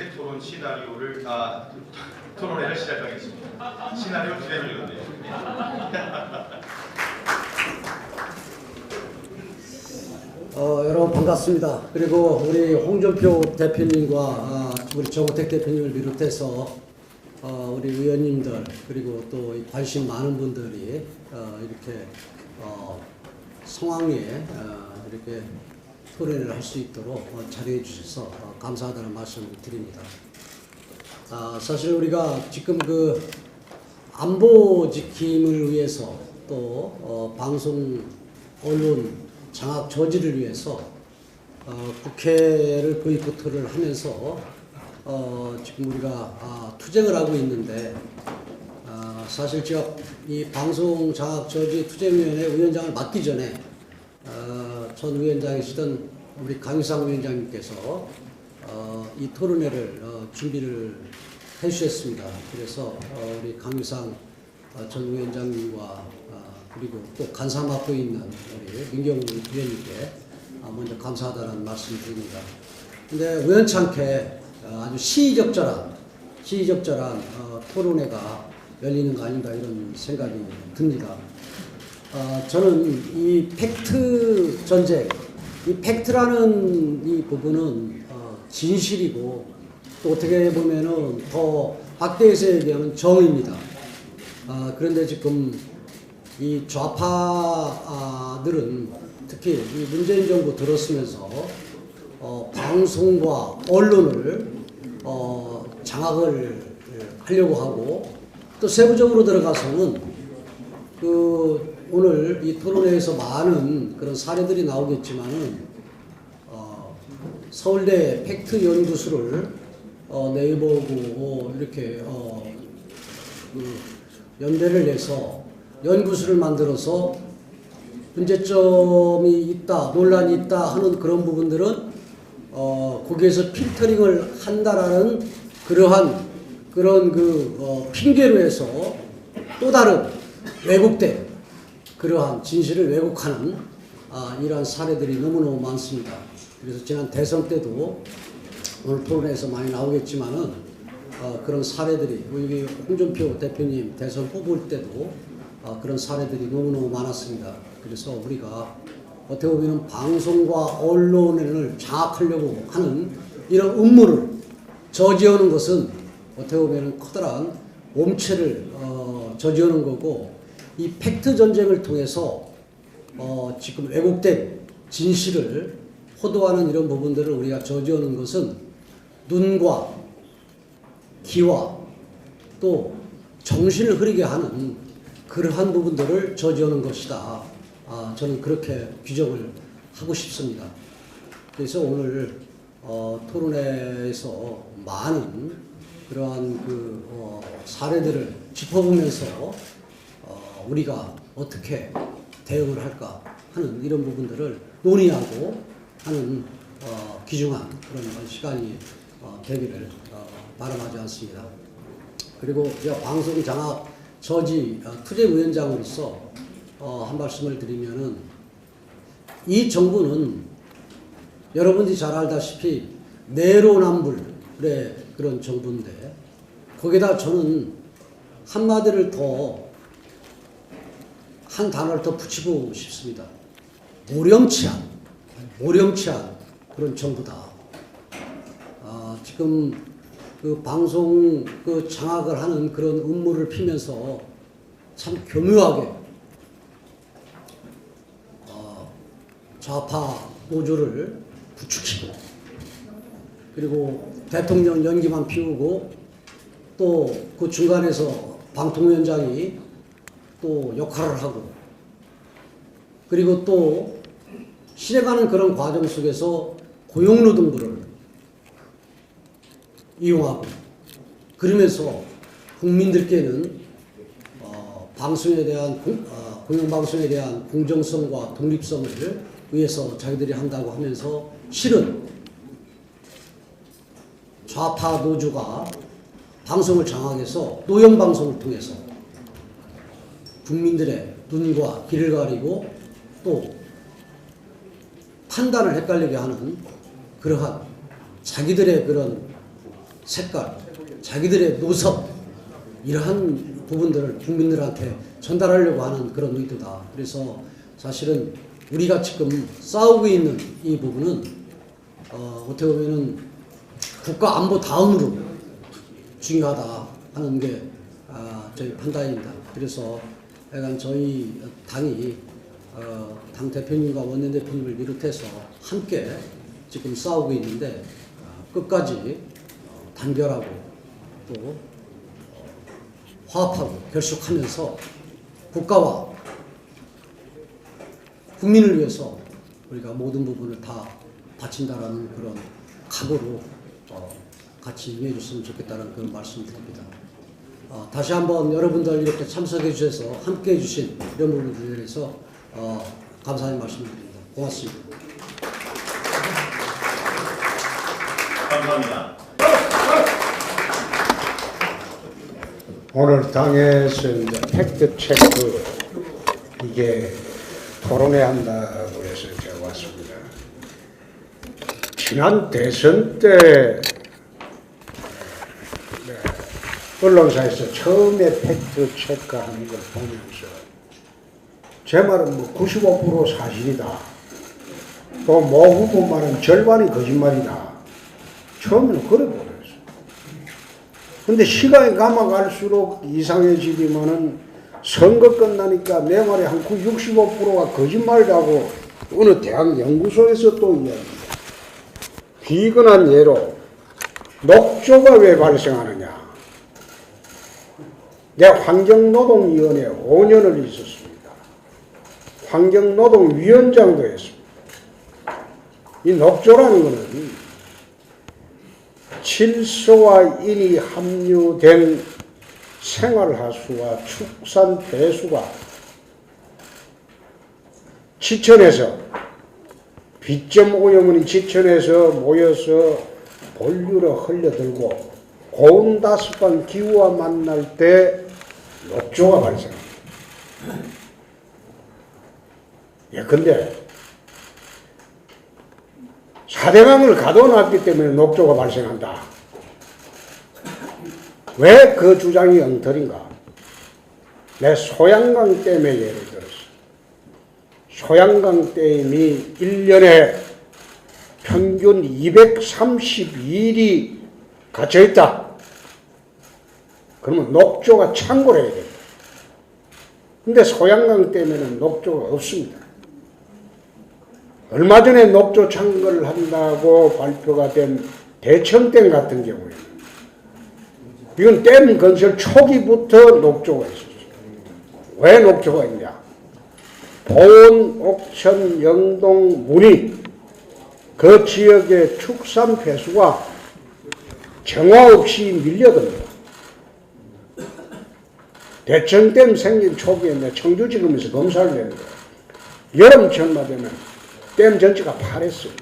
번째 토론 시나리오를 토론회를 시작하겠습니다. 시나리오 진행을 이뤘네요. 여러분 반갑습니다. 그리고 우리 홍준표 대표님과 우리 정우택 대표님을 비롯해서 우리 의원님들 그리고 또 관심 많은 분들이 이렇게 성황리에 이렇게 토론을 할 수 있도록 자리해 주셔서 감사하다는 말씀을 드립니다. 사실 우리가 지금 그 안보 지킴을 위해서 또 방송 언론 장악 저지를 위해서 국회를 보이콧을 하면서 지금 우리가 투쟁을 하고 있는데 사실 제가 이 방송 장악 저지 투쟁위원회 위원장을 맡기 전에 전 위원장이시던 우리 강유상 위원장님께서 이 토론회를 준비를 해주셨습니다. 그래서 우리 강유상 전 위원장님과 그리고 또 간사 맡고 있는 우리 민경훈 위원님께 먼저 감사하다는 말씀을 드립니다. 근데 우연찮게 아주 시의적절한 토론회가 열리는 거 아닌가 이런 생각이 듭니다. 저는 이 팩트 전쟁, 이 팩트라는 이 부분은 진실이고 또 어떻게 보면은 더 확대해서 얘기하면 정의입니다. 그런데 지금 이 좌파들은 특히 이 문재인 정부 들었으면서 방송과 언론을 장악을 하려고 하고 또 세부적으로 들어가서는 오늘 이 토론회에서 많은 그런 사례들이 나오겠지만은 서울대 팩트 연구소를 네이버고 이렇게 연대를 해서 연구소를 만들어서 문제점이 있다, 논란이 있다 하는 그런 부분들은 거기에서 필터링을 한다라는 그러한 그런 핑계로 해서 또 다른 왜곡된 그러한 진실을 왜곡하는 이러한 사례들이 너무너무 많습니다. 그래서 지난 대선 때도 오늘 토론에서 많이 나오겠지만은 그런 사례들이 우리 홍준표 대표님 대선 후보일 때도 그런 사례들이 너무너무 많았습니다. 그래서 우리가 어떻게 보면 방송과 언론을 장악하려고 하는 이런 음모를 저지하는 것은 어떻게 보면 커다란 몸체를 저지하는 거고 이 팩트 전쟁을 통해서 지금 왜곡된 진실을 호도하는 이런 부분들을 우리가 저지하는 것은 눈과 귀와 또 정신을 흐리게 하는 그러한 부분들을 저지하는 것이다. 저는 그렇게 규정을 하고 싶습니다. 그래서 오늘 토론회에서 많은 그러한 사례들을 짚어보면서 우리가 어떻게 대응을 할까 하는 이런 부분들을 논의하고 하는 귀중한 그런 시간이 되기를 바람하지 않습니다. 그리고 제가 방송 장악 저지 투쟁위원장으로서 한 말씀을 드리면은 이 정부는 여러분들이 잘 알다시피 내로남불의 그런 정부인데 거기다 저는 한마디를 한 단어를 더 붙이고 싶습니다. 모렴치한 그런 정부다. 지금 방송 장악을 하는 그런 음모를 피면서 참 교묘하게 좌파 노조를 부추기고 그리고 대통령 연기만 피우고 또 그 중간에서 방통위원장이 또 역할을 하고 그리고 또 실행하는 그런 과정 속에서 고용노동부를 이용하고 그러면서 국민들께는 방송에 대한 공영방송에 대한 공정성과 독립성을 위해서 자기들이 한다고 하면서 실은 좌파 노조가 방송을 장악해서 노영방송을 통해서 국민들의 눈과 귀를 가리고 또 판단을 헷갈리게 하는 그러한 자기들의 그런 색깔, 자기들의 노선 이러한 부분들을 국민들한테 전달하려고 하는 그런 의도다. 그래서 사실은 우리가 지금 싸우고 있는 이 부분은 어떻게 보면은 국가 안보 다음으로 중요하다 하는 게 저희 판단입니다. 그래서 약간 저희 당이 당 대표님과 원내대표님을 비롯해서 함께 지금 싸우고 있는데 끝까지 단결하고 또 화합하고 결속하면서 국가와 국민을 위해서 우리가 모든 부분을 다 바친다라는 그런 각오로 같이 임해줬으면 좋겠다는 그런 말씀드립니다. 다시 한번 여러분들 이렇게 참석해 주셔서 함께 해주신 이런 부분들에 대해서 감사의 말씀드립니다. 고맙습니다. 감사합니다. 오늘 당에서 이제 팩트 체크 이게 토론해야 한다고 해서 제가 왔습니다. 지난 대선 때 언론사에서 처음에 팩트 체크하는 걸 보면서 제 말은 뭐 95% 사실이다. 또 모 후보 말은 절반이 거짓말이다. 처음에는 그래 보였어요. 근데 시간이 감아갈수록 이상해지지만은 선거 끝나니까 내 말이 한 65%가 거짓말이라고 어느 대학 연구소에서 또 이야기합니다. 비근한 예로 녹조가 왜 발생하느냐. 내가 환경노동위원회에 5년을 있었습니다. 환경노동위원장도 했습니다. 이 녹조라는 것은 질소와 인이 함유된 생활하수와 축산 배수가 지천에서 비점 오염원이 지천에서 모여서 본류로 흘려들고 고온 다습한 기후와 만날 때 녹조가 발생합니다. 근데 4대강을 가둬놨기 때문에 녹조가 발생한다. 왜 그 주장이 엉터리인가? 내 소양강 댐에 예를 들었어. 소양강 댐이 1년에 평균 232일이 갇혀있다. 그러면 녹조가 창고를 해야 된다. 근데 소양강 댐에는 녹조가 없습니다. 얼마 전에 녹조 창고를 한다고 발표가 된 대청댐 같은 경우에 이건 댐 건설 초기부터 녹조가 있었어요. 왜 녹조가 있냐? 보은, 옥천, 영동, 문의 그 지역의 축산 폐수가 정화 없이 밀려듭니다. 대청댐 생긴 초기에 내 청주지검에서 검사를 했는데 여름철만 되면 댐 전체가 파랬어요.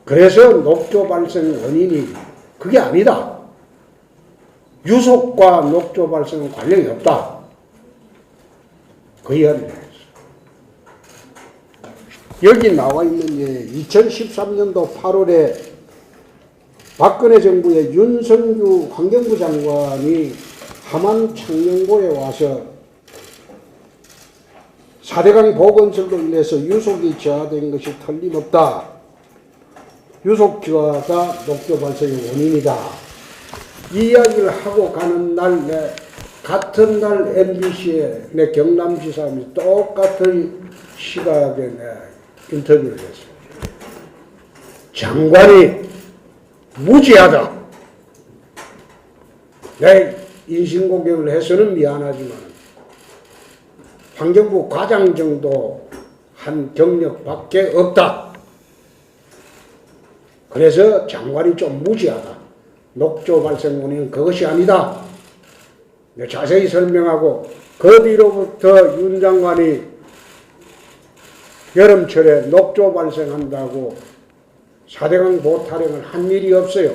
그래서 녹조 발생 원인이 그게 아니다. 유속과 녹조 발생은 관련이 없다. 그 이야기를 했어요. 여기 나와 있는 게 2013년도 8월에 박근혜 정부의 윤석유 환경부 장관이 함안 창녕고에 와서 4대강 보건설로 인해서 유속이 저하된 것이 틀림없다. 유속 저하가 녹조 발생의 원인이다. 이 이야기를 하고 가는 날, 같은 날 MBC에 내 경남지사하면서 똑같은 시각에 인터뷰를 했어요. 장관이 무지하다. 내 인신공격을 해서는 미안하지만 환경부 과장 정도 한 경력밖에 없다. 그래서 장관이 좀 무지하다. 녹조 발생 원인은 그것이 아니다. 자세히 설명하고 그 뒤로부터 윤 장관이 여름철에 녹조 발생한다고 4대강 보호 타령을 한 일이 없어요.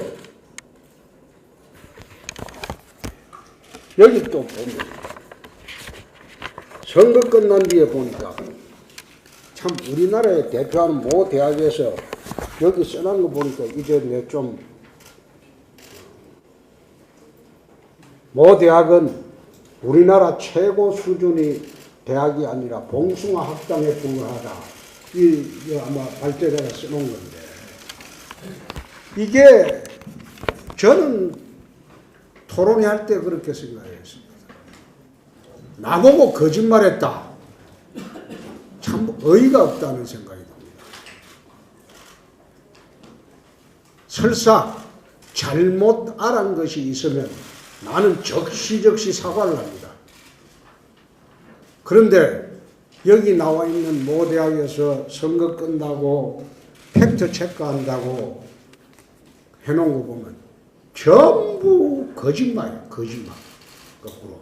여기 또 보면 선거 끝난 뒤에 보니까 참 우리나라에 대표하는 모 대학에서 여기 써놓은 거 보니까 이제 좀 모 대학은 우리나라 최고 수준의 대학이 아니라 봉숭아 학당에 불과하다. 이 아마 발제자가 써놓은 건데, 이게 저는 토론회 할 때 그렇게 생각했습니다. 나보고 거짓말했다. 참 어이가 없다는 생각이 듭니다. 설사 잘못 알은 것이 있으면 나는 적시적시 사과를 합니다. 그런데 여기 나와 있는 모 대학에서 선거 끝나고 팩트 체크한다고 해놓은 거 보면 전부 거짓말이에요. 거짓말. 거꾸로.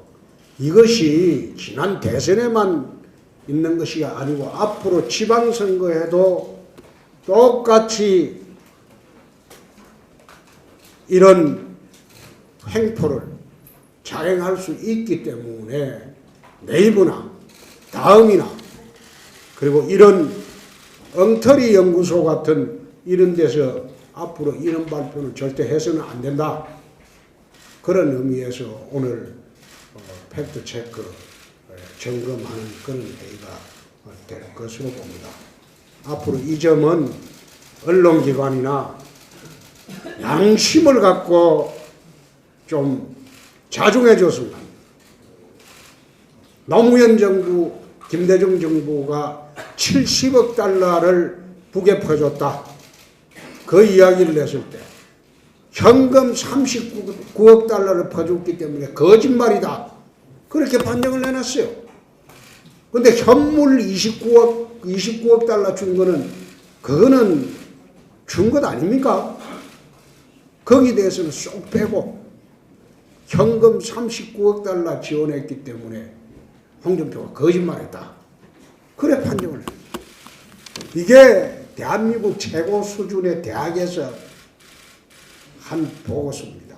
이것이 지난 대선에만 있는 것이 아니고 앞으로 지방선거에도 똑같이 이런 횡포를 자행할 수 있기 때문에 네이버나 다음이나 그리고 이런 엉터리 연구소 같은 이런 데서 앞으로 이런 발표는 절대 해서는 안 된다. 그런 의미에서 오늘 팩트 체크 점검하는 그런 회의가 될 것으로 봅니다. 앞으로 이 점은 언론기관이나 양심을 갖고 좀 자중해 줬으면 합니다. 노무현 정부, 김대중 정부가 70억 달러를 북에 퍼줬다. 그 이야기를 냈을 때 현금 39억 달러를 퍼줬기 때문에 거짓말이다. 그렇게 판정을 내놨어요. 근데 현물 29억 달러 준 거는 그거는 준 것 아닙니까? 거기에 대해서는 쏙 빼고 현금 39억 달러 지원했기 때문에 홍준표가 거짓말했다. 그래 판정을 했어요. 이게 대한민국 최고 수준의 대학에서 한 보고서입니다.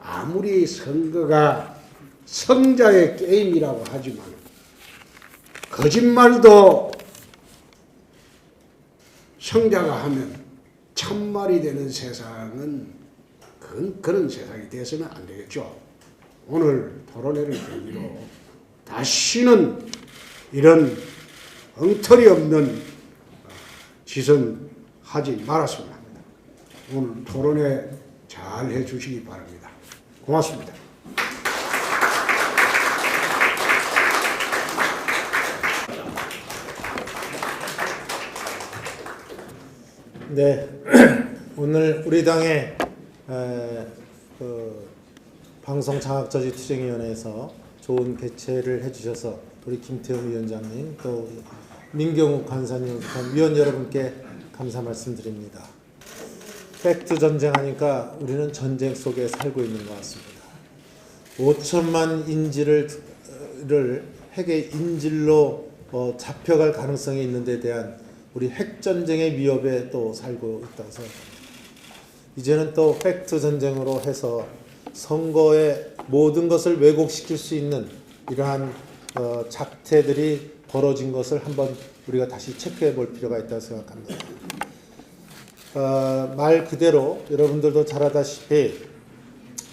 아무리 선거가 성자의 게임이라고 하지만 거짓말도 성자가 하면 참말이 되는 세상은 그런 세상이 돼서는 안 되겠죠. 오늘 토론회를 계기로 다시는 이런 엉터리 없는 짓은 하지 말았으면 합니다. 오늘 토론회 잘 해주시기 바랍니다. 고맙습니다. 네, 오늘 우리 당의 방송장악저지투쟁위원회에서 좋은 개최를 해주셔서 우리 김태형 위원장님 또 민경욱 간사님 위원 여러분께 감사 말씀드립니다. 팩트 전쟁하니까 우리는 전쟁 속에 살고 있는 것 같습니다. 5천만 인질을 핵의 인질로 잡혀갈 가능성이 있는 데 대한 우리 핵전쟁의 위협에 또 살고 있다고 생각합니다. 이제는 또 팩트 전쟁으로 해서 선거의 모든 것을 왜곡시킬 수 있는 이러한 작태들이 벌어진 것을 한번 우리가 다시 체크해 볼 필요가 있다고 생각합니다. 말 그대로 여러분들도 잘 알다시피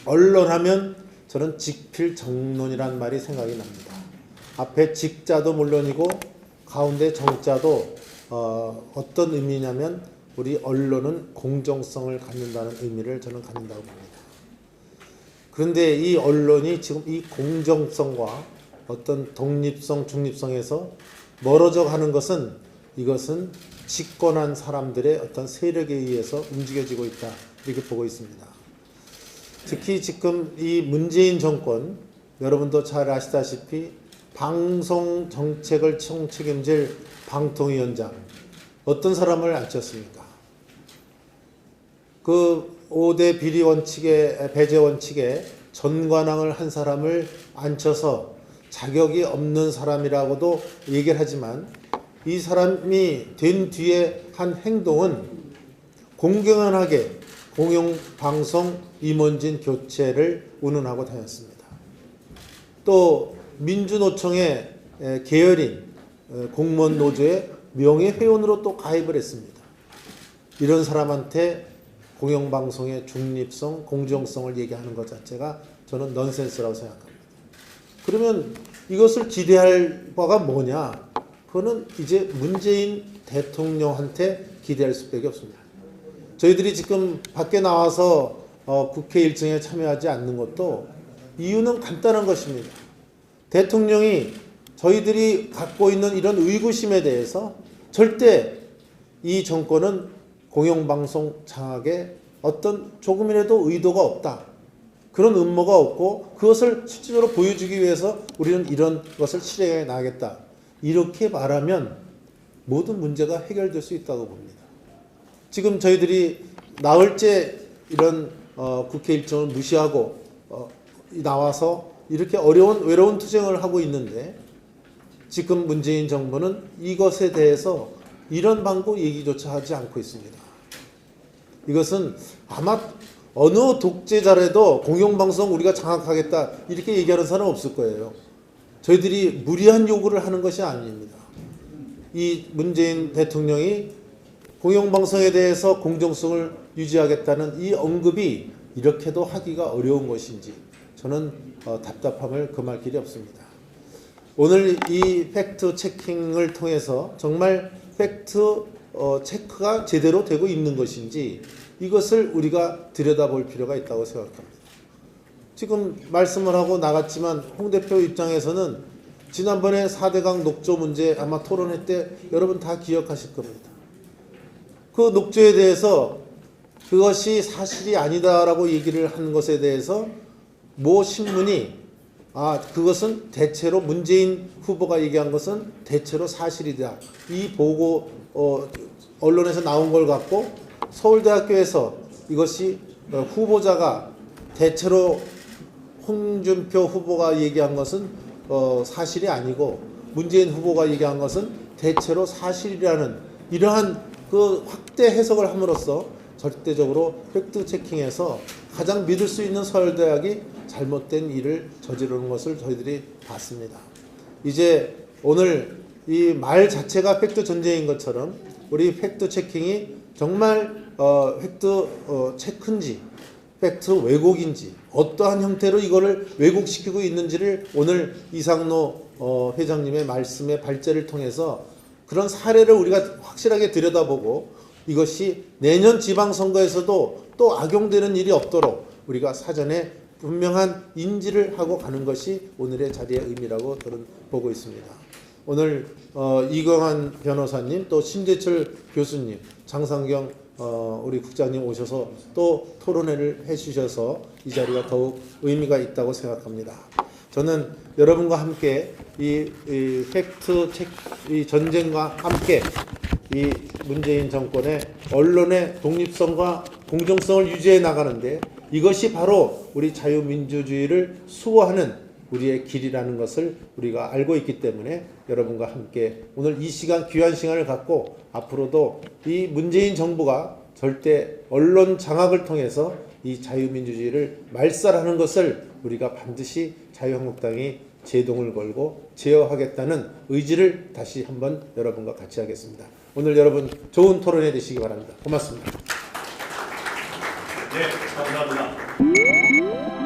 언론하면 저는 직필정론이라는 말이 생각이 납니다. 앞에 직자도 물론이고 가운데 정자도 어떤 의미냐면 우리 언론은 공정성을 갖는다는 의미를 저는 갖는다고 봅니다. 그런데 이 언론이 지금 이 공정성과 어떤 독립성, 중립성에서 멀어져 가는 것은 이것은 집권한 사람들의 어떤 세력에 의해서 움직여지고 있다. 이렇게 보고 있습니다. 특히 지금 이 문재인 정권, 여러분도 잘 아시다시피 방송 정책을 총책임질 방통위원장, 어떤 사람을 앉혔습니까? 그 5대 비리 원칙에, 배제 원칙에 전관왕을 한 사람을 앉혀서 자격이 없는 사람이라고도 얘기를 하지만 이 사람이 된 뒤에 한 행동은 공경연하게 공영방송 임원진 교체를 운운하고 다녔습니다. 또 민주노총의 계열인 공무원 노조의 명예회원으로 또 가입을 했습니다. 이런 사람한테 공영방송의 중립성, 공정성을 얘기하는 것 자체가 저는 넌센스라고 생각합니다. 그러면 이것을 기대할 바가 뭐냐? 그거는 이제 문재인 대통령한테 기대할 수밖에 없습니다. 저희들이 지금 밖에 나와서 국회 일정에 참여하지 않는 것도 이유는 간단한 것입니다. 대통령이 저희들이 갖고 있는 이런 의구심에 대해서 절대 이 정권은 공영방송 장악에 어떤 조금이라도 의도가 없다. 그런 음모가 없고 그것을 실질적으로 보여주기 위해서 우리는 이런 것을 실행해 나가겠다. 이렇게 말하면 모든 문제가 해결될 수 있다고 봅니다. 지금 저희들이 나흘째 이런 국회 일정을 무시하고 나와서 이렇게 어려운 외로운 투쟁을 하고 있는데 지금 문재인 정부는 이것에 대해서 이런 방법 얘기조차 하지 않고 있습니다. 이것은 아마 어느 독재자라도 공영방송 우리가 장악하겠다 이렇게 얘기하는 사람 없을 거예요. 저희들이 무리한 요구를 하는 것이 아닙니다. 이 문재인 대통령이 공영방송에 대해서 공정성을 유지하겠다는 이 언급이 이렇게도 하기가 어려운 것인지 저는 답답함을 금할 길이 없습니다. 오늘 이 팩트 체킹을 통해서 정말 팩트 체크가 제대로 되고 있는 것인지 이것을 우리가 들여다볼 필요가 있다고 생각합니다. 지금 말씀을 하고 나갔지만 홍 대표 입장에서는 지난번에 4대강 녹조 문제 아마 토론회 때 여러분 다 기억하실 겁니다. 그 녹조에 대해서 그것이 사실이 아니다라고 얘기를 한 것에 대해서 모 신문이 그것은 대체로 문재인 후보가 얘기한 것은 대체로 사실이다. 이 보고 언론에서 나온 걸 갖고 서울대학교에서 이것이 후보자가 대체로 홍준표 후보가 얘기한 것은 사실이 아니고 문재인 후보가 얘기한 것은 대체로 사실이라는 이러한 그 확대 해석을 함으로써 절대적으로 팩트 체킹에서 가장 믿을 수 있는 서울대학이 잘못된 일을 저지르는 것을 저희들이 봤습니다. 이제 오늘 이 말 자체가 팩트 전쟁인 것처럼 우리 팩트 체킹이 정말 팩트 체크인지 팩트 왜곡인지 어떠한 형태로 이거를 왜곡시키고 있는지를 오늘 이상노 회장님의 말씀의 발제를 통해서 그런 사례를 우리가 확실하게 들여다보고 이것이 내년 지방선거에서도 또 악용되는 일이 없도록 우리가 사전에 분명한 인지를 하고 가는 것이 오늘의 자리의 의미라고 저는 보고 있습니다. 오늘 이광환 변호사님 또 신재철 교수님 장상경 우리 국장님 오셔서 또 토론회를 해주셔서 이 자리가 더욱 의미가 있다고 생각합니다. 저는 여러분과 함께 이 팩트 체크 이 전쟁과 함께 이 문재인 정권의 언론의 독립성과 공정성을 유지해 나가는데 이것이 바로 우리 자유민주주의를 수호하는 우리의 길이라는 것을 우리가 알고 있기 때문에 여러분과 함께 오늘 이 시간 귀한 시간을 갖고 앞으로도 이 문재인 정부가 절대 언론 장악을 통해서 이 자유민주주의를 말살하는 것을 우리가 반드시 자유한국당이 제동을 걸고 제어하겠다는 의지를 다시 한번 여러분과 같이 하겠습니다. 오늘 여러분 좋은 토론회 되시기 바랍니다. 고맙습니다. 네, 감사합니다.